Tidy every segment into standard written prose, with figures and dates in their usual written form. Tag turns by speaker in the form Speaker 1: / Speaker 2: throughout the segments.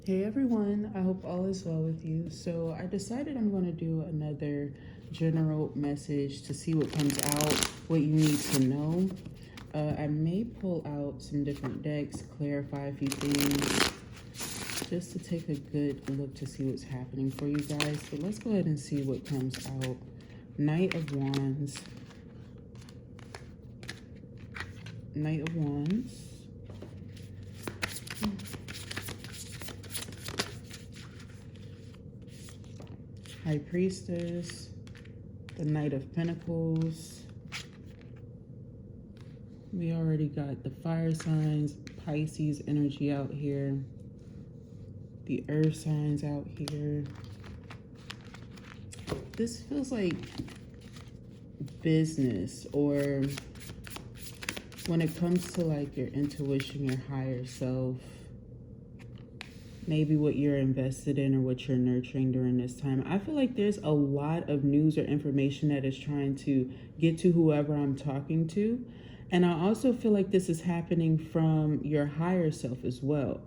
Speaker 1: Hey everyone, I hope all is well with you. So I decided I'm going to do another general message to see what comes out, what you need to know. I may pull out some different decks, clarify a few things, just to take a good look to see what's happening for you guys. But let's go ahead and see what comes out. Knight of Wands, Knight of Wands, High Priestess, the Knight of Pentacles. We already got the fire signs, Pisces energy out here, the earth signs out here. This feels like business, or when it comes to like your intuition, your higher self, maybe what you're invested in or what you're nurturing during this time. I feel like there's a lot of news or information that is trying to get to whoever I'm talking to. And I also feel like this is happening from your higher self as well.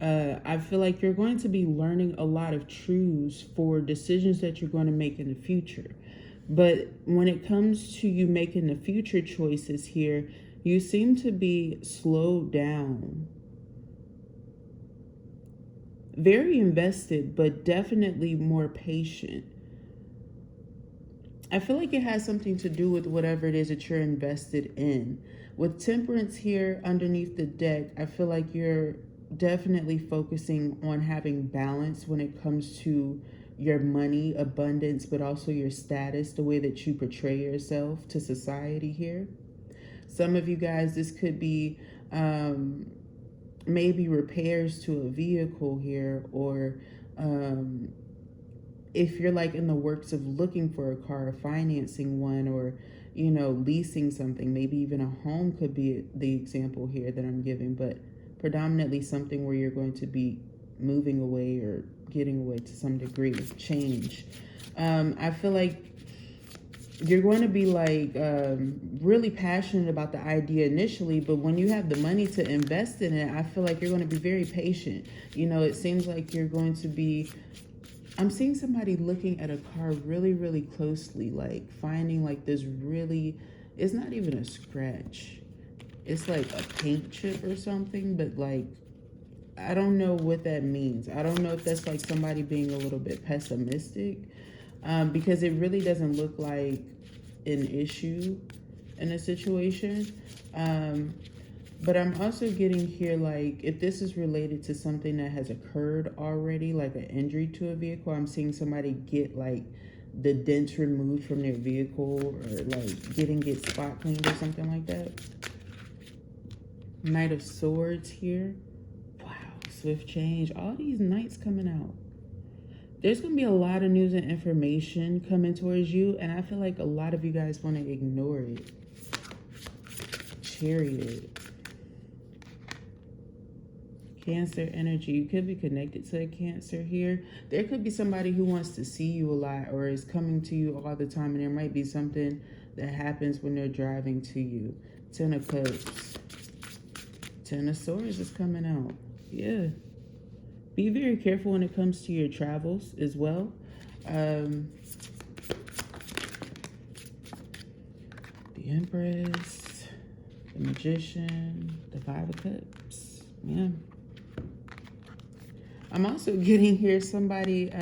Speaker 1: I feel like you're going to be learning a lot of truths for decisions that you're going to make in the future. But when it comes to you making the future choices here, you seem to be slowed down, very invested, but definitely more patient. I feel like it has something to do with whatever it is that you're invested in. With Temperance here underneath the deck, I feel like you're definitely focusing on having balance when it comes to your money, abundance, but also your status, the way that you portray yourself to society here. Some of you guys, this could be maybe repairs to a vehicle here, or if you're like in the works of looking for a car, financing one, or leasing something, maybe even a home could be the example here that I'm giving, but predominantly something where you're going to be moving away or getting away to some degree of change. I feel like you're going to be like really passionate about the idea initially, but when you have the money to invest in it, I feel like you're going to be very patient. It seems like you're going to be, I'm seeing somebody looking at a car really, really closely, like finding like this really, it's not even a scratch. It's like a paint chip or something, but like, I don't know what that means. I don't know if that's like somebody being a little bit pessimistic, because it really doesn't look like an issue in a situation. But I'm also getting here, like, if this is related to something that has occurred already, like an injury to a vehicle, I'm seeing somebody get like the dents removed from their vehicle, or like getting it spot cleaned or something like that. Knight of Swords here. Wow, swift change. All these knights coming out. There's going to be a lot of news and information coming towards you, and I feel like a lot of you guys want to ignore it. Chariot. Cancer energy. You could be connected to a Cancer here. There could be somebody who wants to see you a lot or is coming to you all the time, and there might be something that happens when they're driving to you. Ten of Cups. Ten of Swords is coming out. Yeah. Be very careful when it comes to your travels as well. The Empress, the Magician, the Five of Cups. Yeah. I'm also getting here somebody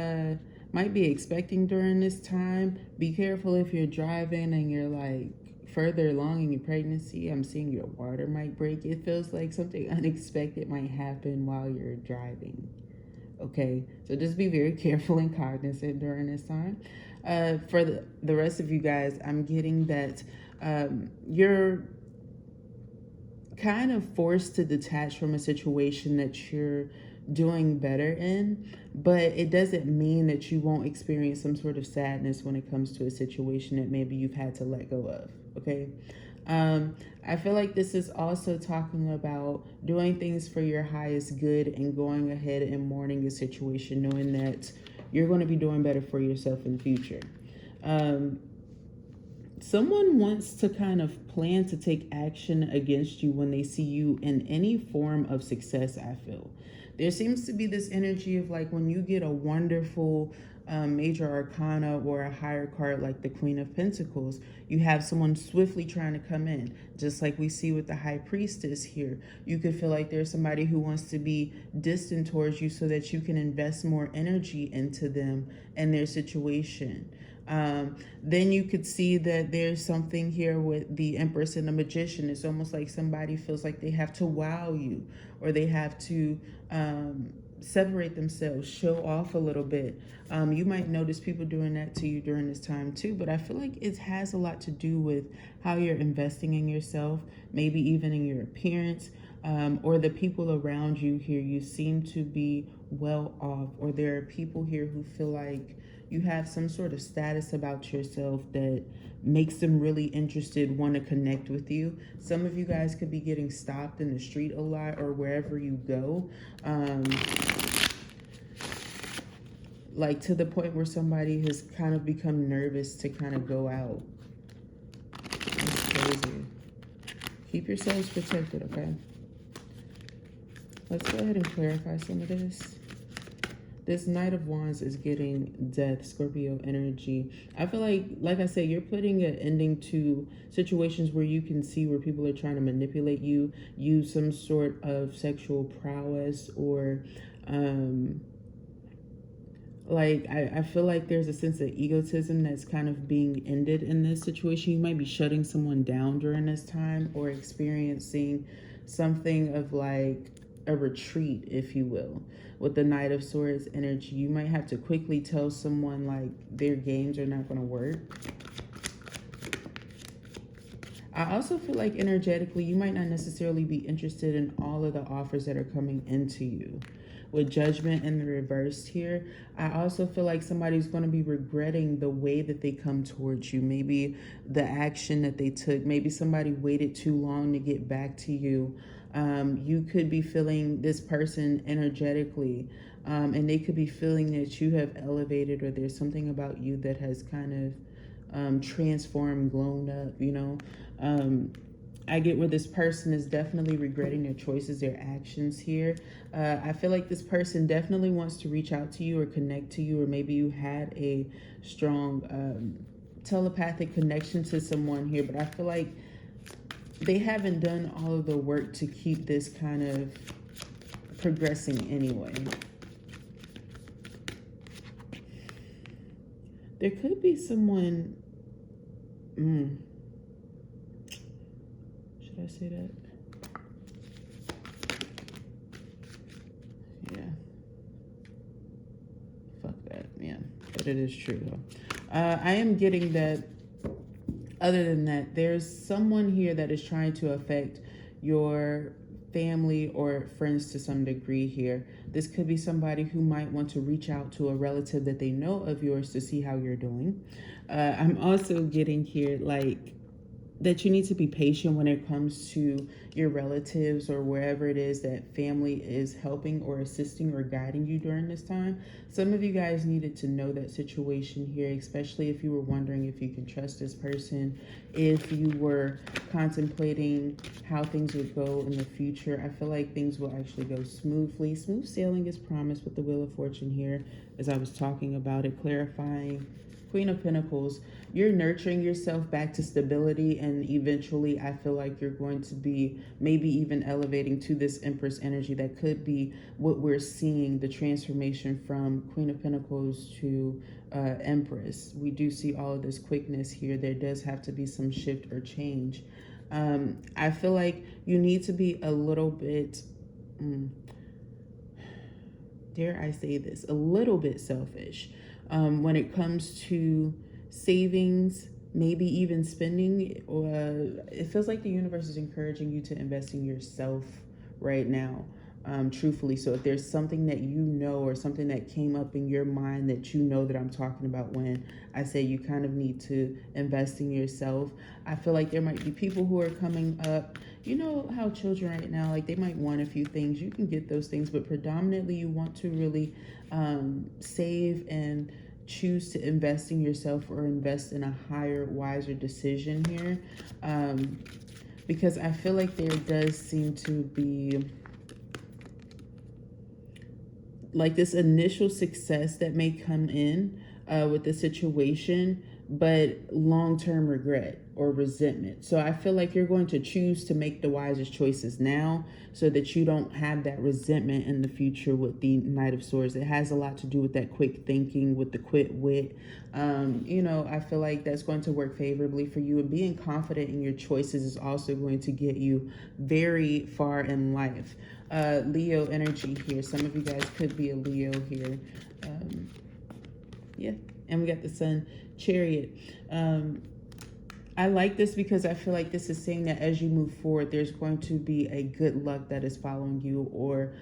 Speaker 1: might be expecting during this time. Be careful if you're driving and you're like further along in your pregnancy. I'm seeing your water might break. It feels like something unexpected might happen while you're driving. Okay, so just be very careful and cognizant during this time. For the rest of you guys, I'm getting that you're kind of forced to detach from a situation that you're doing better in, but it doesn't mean that you won't experience some sort of sadness when it comes to a situation that maybe you've had to let go of. Okay. I feel like this is also talking about doing things for your highest good and going ahead and mourning a situation, knowing that you're going to be doing better for yourself in the future. Someone wants to kind of plan to take action against you when they see you in any form of success, I feel. There seems to be this energy of like when you get a wonderful major arcana or a higher card like the Queen of Pentacles, you have someone swiftly trying to come in, just like we see with the High Priestess here. You could feel like there's somebody who wants to be distant towards you so that you can invest more energy into them and their situation. Then you could see that there's something here with the Empress and the Magician. It's almost like somebody feels like they have to wow you, or they have to separate themselves, show off a little bit. You might notice people doing that to you during this time too, but I feel like it has a lot to do with how you're investing in yourself, maybe even in your appearance, or the people around you here. You seem to be well off, or there are people here who feel like you have some sort of status about yourself that makes them really interested, want to connect with you. Some of you guys could be getting stopped in the street a lot or wherever you go. Like to the point where somebody has kind of become nervous to kind of go out. It's crazy. Keep yourselves protected, okay? Let's go ahead and clarify some of this. This Knight of Wands is getting death, Scorpio energy. I feel like I said, you're putting an ending to situations where you can see where people are trying to manipulate you, use some sort of sexual prowess, or I feel like there's a sense of egotism that's kind of being ended in this situation. You might be shutting someone down during this time, or experiencing something of like a retreat, if you will. With the Knight of Swords energy, you might have to quickly tell someone like their games are not going to work. I also feel like energetically, you might not necessarily be interested in all of the offers that are coming into you. With Judgment in the reverse here, I also feel like somebody's going to be regretting the way that they come towards you. Maybe the action that they took. Maybe somebody waited too long to get back to you. You could be feeling this person energetically, and they could be feeling that you have elevated, or there's something about you that has kind of transformed, blown up, you know. I get where this person is definitely regretting their choices, their actions here. I feel like this person definitely wants to reach out to you or connect to you, or maybe you had a strong telepathic connection to someone here, but I feel like they haven't done all of the work to keep this kind of progressing anyway. There could be someone... Should I say that? Yeah. Fuck that, yeah. But it is true, though. I am getting that, other than that, there's someone here that is trying to affect your family or friends to some degree here. This could be somebody who might want to reach out to a relative that they know of yours to see how you're doing. I'm also getting here, like, that you need to be patient when it comes to your relatives or wherever it is that family is helping or assisting or guiding you during this time. Some of you guys needed to know that situation here, especially if you were wondering if you can trust this person, if you were contemplating how things would go in the future. I feel like things will actually go smoothly. Smooth sailing is promised with the Wheel of Fortune here, as I was talking about it, clarifying. Queen of Pentacles, you're nurturing yourself back to stability, and eventually I feel like you're going to be maybe even elevating to this Empress energy. That could be what we're seeing, the transformation from Queen of Pentacles to Empress. We do see all of this quickness here. There does have to be some shift or change. I feel like you need to be a little bit, dare I say this, a little bit selfish. When it comes to savings, maybe even spending, it feels like the universe is encouraging you to invest in yourself right now, truthfully. So if there's something that you know, or something that came up in your mind that you know that I'm talking about when I say you kind of need to invest in yourself, I feel like there might be people who are coming up. You know how children right now, like, they might want a few things. You can get those things, but predominantly you want to really save and choose to invest in yourself, or invest in a higher, wiser decision here. Because I feel like there does seem to be like this initial success that may come in with the situation, but long-term regret or resentment. So I feel like you're going to choose to make the wisest choices now so that you don't have that resentment in the future with the Knight of Swords. It has a lot to do with that quick thinking, with the quick wit. I feel like that's going to work favorably for you, and being confident in your choices is also going to get you very far in life. Leo energy here. Some of you guys could be a Leo here. Yeah, and we got the Sun, Chariot. I like this because I feel like this is saying that as you move forward, there's going to be a good luck that is following you, or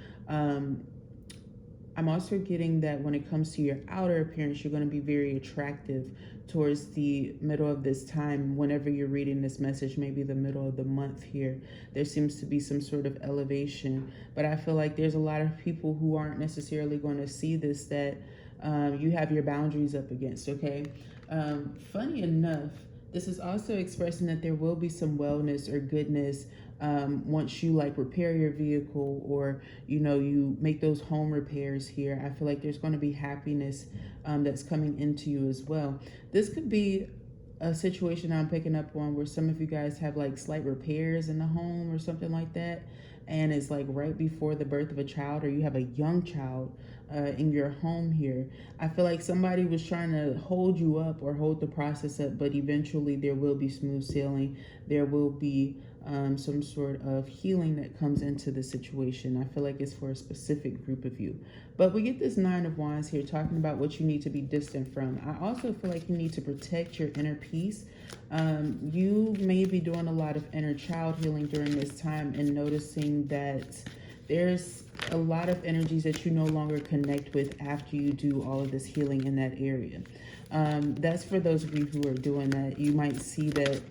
Speaker 1: I'm also getting that when it comes to your outer appearance, you're going to be very attractive towards the middle of this time. Whenever you're reading this message, maybe the middle of the month here, there seems to be some sort of elevation. But I feel like there's a lot of people who aren't necessarily going to see this, that you have your boundaries up against, okay? Funny enough, this is also expressing that there will be some wellness or goodness once you like repair your vehicle, or you make those home repairs here. I feel like there's going to be happiness that's coming into you as well. This could be a situation I'm picking up on where some of you guys have like slight repairs in the home or something like that, and it's like right before the birth of a child, or you have a young child in your home here. I feel like somebody was trying to hold you up or hold the process up, but eventually there will be smooth sailing. There will be some sort of healing that comes into the situation. I feel like it's for a specific group of you. But we get this Nine of Wands here talking about what you need to be distant from. I also feel like you need to protect your inner peace. You may be doing a lot of inner child healing during this time and noticing that there's a lot of energies that you no longer connect with after you do all of this healing in that area. That's for those of you who are doing that. You might see that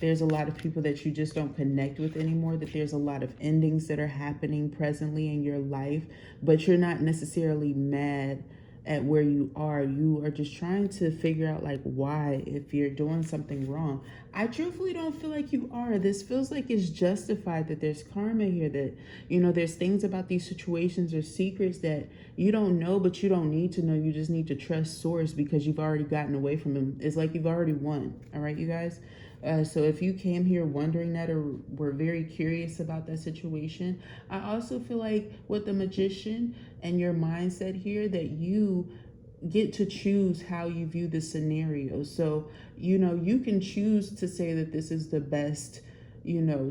Speaker 1: there's a lot of people that you just don't connect with anymore, that there's a lot of endings that are happening presently in your life, but you're not necessarily mad at where you are. You are just trying to figure out like why, if you're doing something wrong. I truthfully don't feel like you are. This feels like it's justified, that there's karma here, that there's things about these situations or secrets that you don't know, but you don't need to know. You just need to trust source because you've already gotten away from him. It's like you've already won. All right, you guys. So if you came here wondering that, or were very curious about that situation, I also feel like with the Magician and your mindset here, that you get to choose how you view the scenario. So, you can choose to say that this is the best,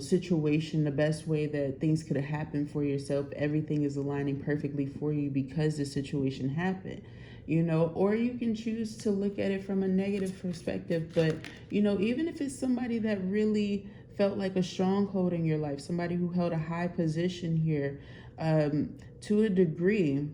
Speaker 1: situation, the best way that things could have happened for yourself. Everything is aligning perfectly for you because the situation happened. Or you can choose to look at it from a negative perspective. But, even if it's somebody that really felt like a stronghold in your life, somebody who held a high position here, to a degree,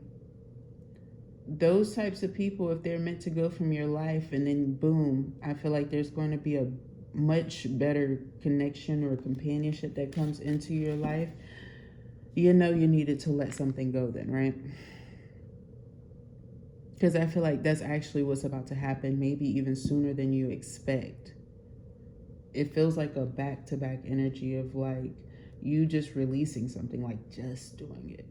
Speaker 1: those types of people, if they're meant to go from your life and then boom, I feel like there's going to be a much better connection or companionship that comes into your life. You needed to let something go then, right? Because I feel like that's actually what's about to happen, maybe even sooner than you expect. It feels like a back-to-back energy of like you just releasing something, like just doing it.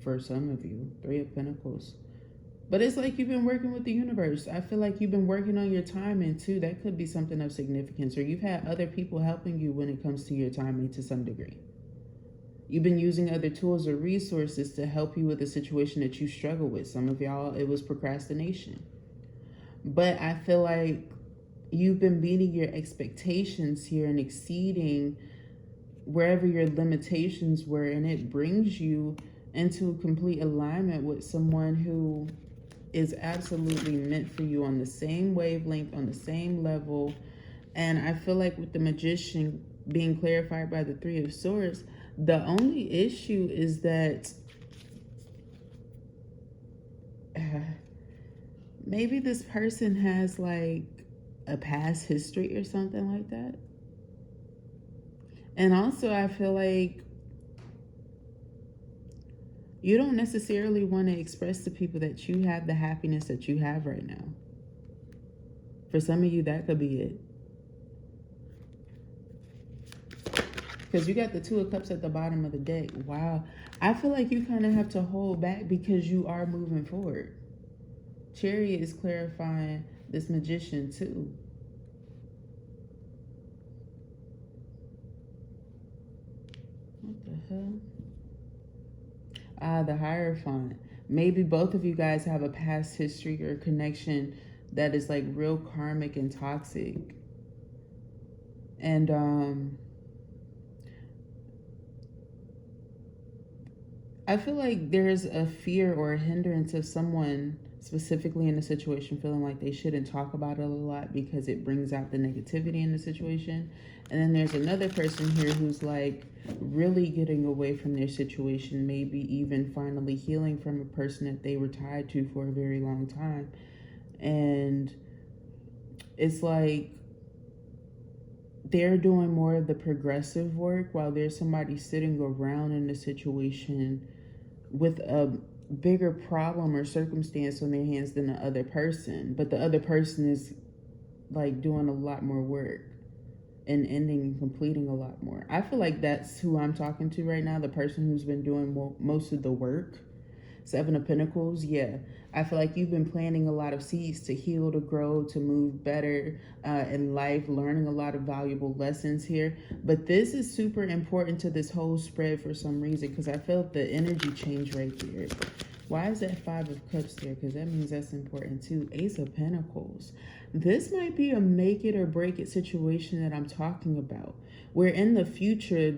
Speaker 1: For some of you, Three of Pentacles. But it's like you've been working with the universe. I feel like you've been working on your timing too. That could be something of significance. Or you've had other people helping you when it comes to your timing to some degree. You've been using other tools or resources to help you with a situation that you struggle with. Some of y'all, it was procrastination. But I feel like you've been meeting your expectations here and exceeding wherever your limitations were. And it brings you into complete alignment with someone who is absolutely meant for you, on the same wavelength, on the same level. And I feel like with the Magician being clarified by the Three of Swords, the only issue is that maybe this person has like a past history or something like that. And also I feel like you don't necessarily want to express to people that you have the happiness that you have right now. For some of you, that could be it. Because you got the Two of Cups at the bottom of the deck. Wow. I feel like you kind of have to hold back because you are moving forward. Chariot is clarifying this Magician too. What the hell? Ah, the Hierophant. Maybe both of you guys have a past history or connection that is like real karmic and toxic. And I feel like there's a fear or a hindrance of someone specifically in the situation feeling like they shouldn't talk about it a lot because it brings out the negativity in the situation. And then there's another person here who's like really getting away from their situation, maybe even finally healing from a person that they were tied to for a very long time. And it's like they're doing more of the progressive work while there's somebody sitting around in the situation with a bigger problem or circumstance on their hands than the other person. But the other person is like doing a lot more work and ending and completing a lot more. I feel like that's who I'm talking to right now, the person who's been doing most of the work. Seven of Pentacles, yeah. I feel like you've been planting a lot of seeds to heal, to grow, to move better in life, learning a lot of valuable lessons here. But this is super important to this whole spread for some reason because I felt the energy change right there. Why is that Five of Cups there? Because that means that's important too. Ace of Pentacles. This might be a make it or break it situation that I'm talking about. Where in the future,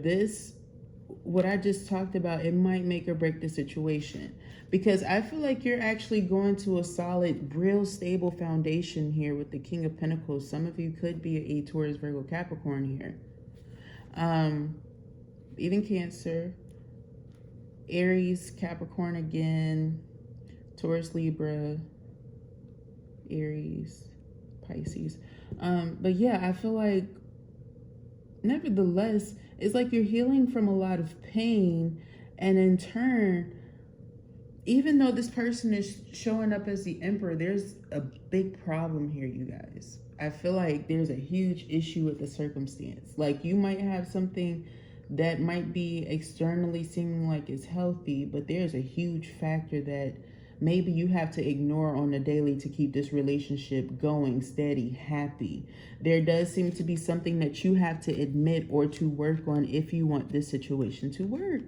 Speaker 1: what I just talked about, it might make or break the situation. Because I feel like you're actually going to a solid, real stable foundation here with the King of Pentacles. Some of you could be a Taurus, Virgo, Capricorn here. Even Cancer, Aries, Capricorn again, Taurus, Libra, Aries, Pisces. But yeah, I feel like nevertheless, it's like you're healing from a lot of pain, and in turn, even though this person is showing up as the Emperor, there's a big problem here, you guys. I feel like there's a huge issue with the circumstance. Like you might have something that might be externally seeming like it's healthy, but there's a huge factor that maybe you have to ignore on the daily to keep this relationship going, steady, happy. There does seem to be something that you have to admit or to work on if you want this situation to work.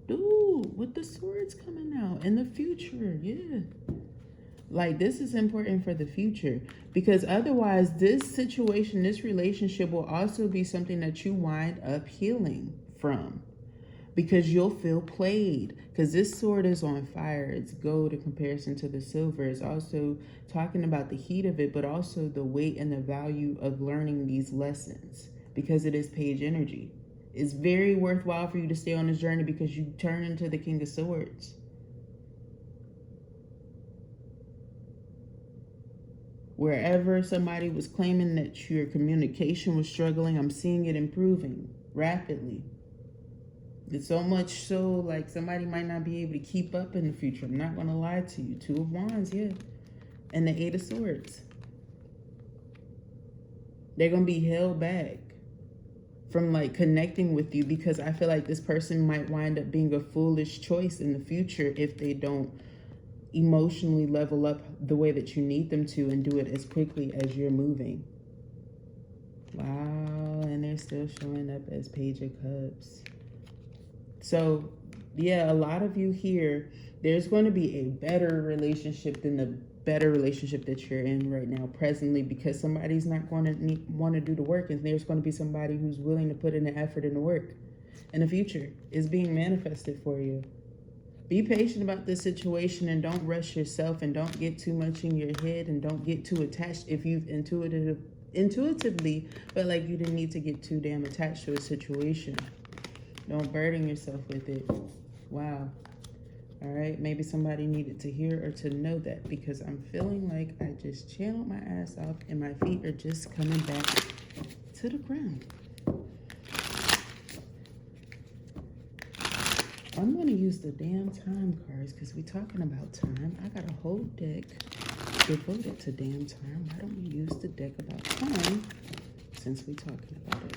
Speaker 1: Dude, with the swords coming out in the future, yeah. Like this is important for the future because otherwise this situation, this relationship will also be something that you wind up healing from. Because you'll feel played. Because this sword is on fire. It's gold in comparison to the silver. It's also talking about the heat of it, but also the weight and the value of learning these lessons. Because it is page energy. It's very worthwhile for you to stay on this journey because you turn into the King of Swords. Wherever somebody was claiming that your communication was struggling, I'm seeing it improving rapidly. It's so much so, like, somebody might not be able to keep up in the future. I'm not going to lie to you. Two of Wands, yeah. And the Eight of Swords. They're going to be held back from, like, connecting with you because I feel like this person might wind up being a foolish choice in the future if they don't emotionally level up the way that you need them to and do it as quickly as you're moving. Wow, and they're still showing up as Page of Cups. So, yeah, a lot of you here, there's going to be a better relationship than the better relationship that you're in right now presently because somebody's not going to want to do the work, and there's going to be somebody who's willing to put in the effort and the work in the future. Is being manifested for you. Be patient about this situation and don't rush yourself and don't get too much in your head and don't get too attached if you've intuitively felt like you didn't need to get too damn attached to a situation. Don't burden yourself with it. Wow. All right. Maybe somebody needed to hear or to know that because I'm feeling like I just channeled my ass off and my feet are just coming back to the ground. I'm going to use the damn time cards because we're talking about time. I got a whole deck devoted to damn time. Why don't we use the deck about time since we're talking about it?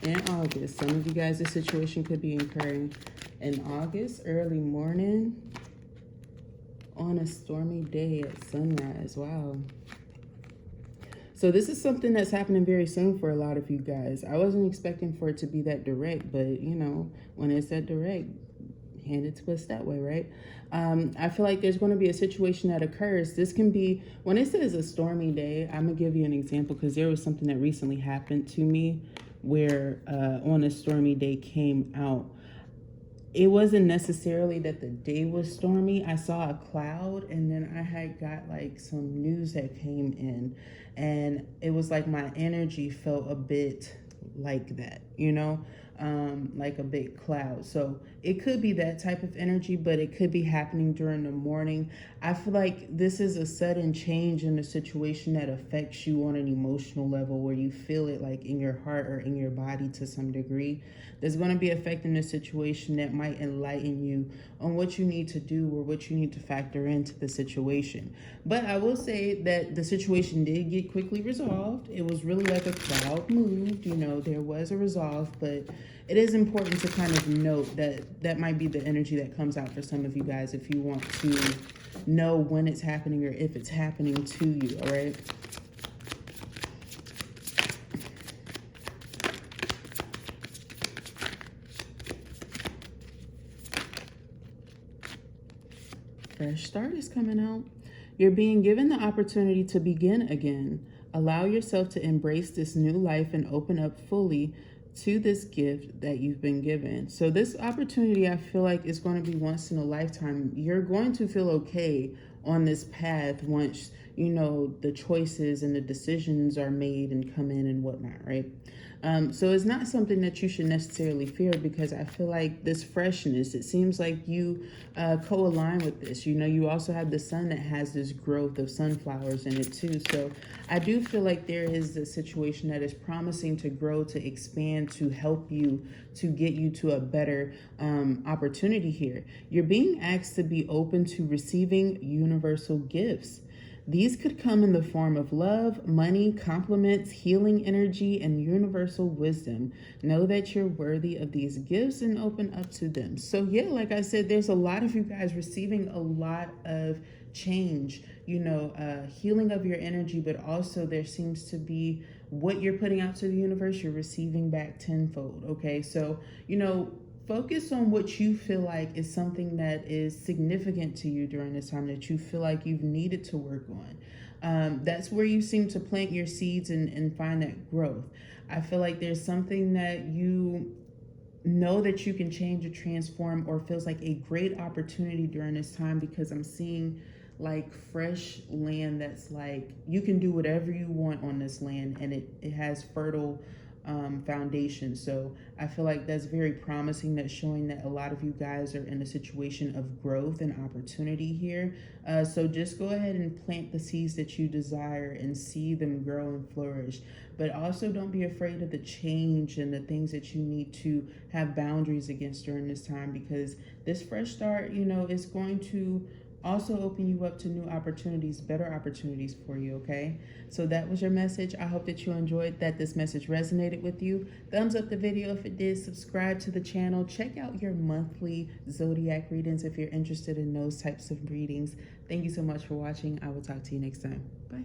Speaker 1: in August. Some of you guys, the situation could be occurring in August, early morning, on a stormy day at sunrise. Wow. So this is something that's happening very soon for a lot of you guys. I wasn't expecting for it to be that direct, but you know, when it's that direct, hand it to us that way, right? I feel like there's going to be a situation that occurs. This can be, when it says a stormy day, I'm going to give you an example because there was something that recently happened to me where on a stormy day came out. It wasn't necessarily that the day was stormy. I saw a cloud and then I had got like some news that came in and it was like my energy felt a bit like that, you know, like a big cloud. So it could be that type of energy, but it could be happening during the morning. I feel like this is a sudden change in the situation that affects you on an emotional level where you feel it like in your heart or in your body to some degree. There's going to be affecting the situation that might enlighten you on what you need to do or what you need to factor into the situation. But I will say that the situation did get quickly resolved. It was really like a cloud moved, you know, there was a resolve, but it is important to kind of note that that might be the energy that comes out for some of you guys if you want to know when it's happening or if it's happening to you, all right? Fresh start is coming out. You're being given the opportunity to begin again. Allow yourself to embrace this new life and open up fully to this gift that you've been given. So this opportunity, I feel like, is going to be once in a lifetime. You're going to feel okay on this path once, you know, the choices and the decisions are made and come in and whatnot, right? So it's not something that you should necessarily fear because I feel like this freshness, it seems like you co-align with this. You know, you also have the sun that has this growth of sunflowers in it too. So I do feel like there is a situation that is promising to grow, to expand, to help you, to get you to a better opportunity here. You're being asked to be open to receiving universal gifts. These could come in the form of love, money, compliments, healing energy, and universal wisdom. Know that you're worthy of these gifts and open up to them. So yeah, like I said, there's a lot of you guys receiving a lot of change, you know, healing of your energy, but also there seems to be what you're putting out to the universe, you're receiving back tenfold, okay? So, you know, focus on what you feel like is something that is significant to you during this time that you feel like you've needed to work on. That's where you seem to plant your seeds and find that growth. I feel like there's something that you know that you can change or transform or feels like a great opportunity during this time because I'm seeing like fresh land that's like you can do whatever you want on this land and it has fertile foundation. So I feel like that's very promising. That's showing that a lot of you guys are in a situation of growth and opportunity here. So just go ahead and plant the seeds that you desire and see them grow and flourish. But also don't be afraid of the change and the things that you need to have boundaries against during this time because this fresh start, you know, is going to also open you up to new opportunities, better opportunities for you, okay? So that was your message. I hope that you enjoyed, that this message resonated with you. Thumbs up the video if it did. Subscribe to the channel. Check out your monthly zodiac readings if you're interested in those types of readings. Thank you so much for watching. I will talk to you next time. Bye.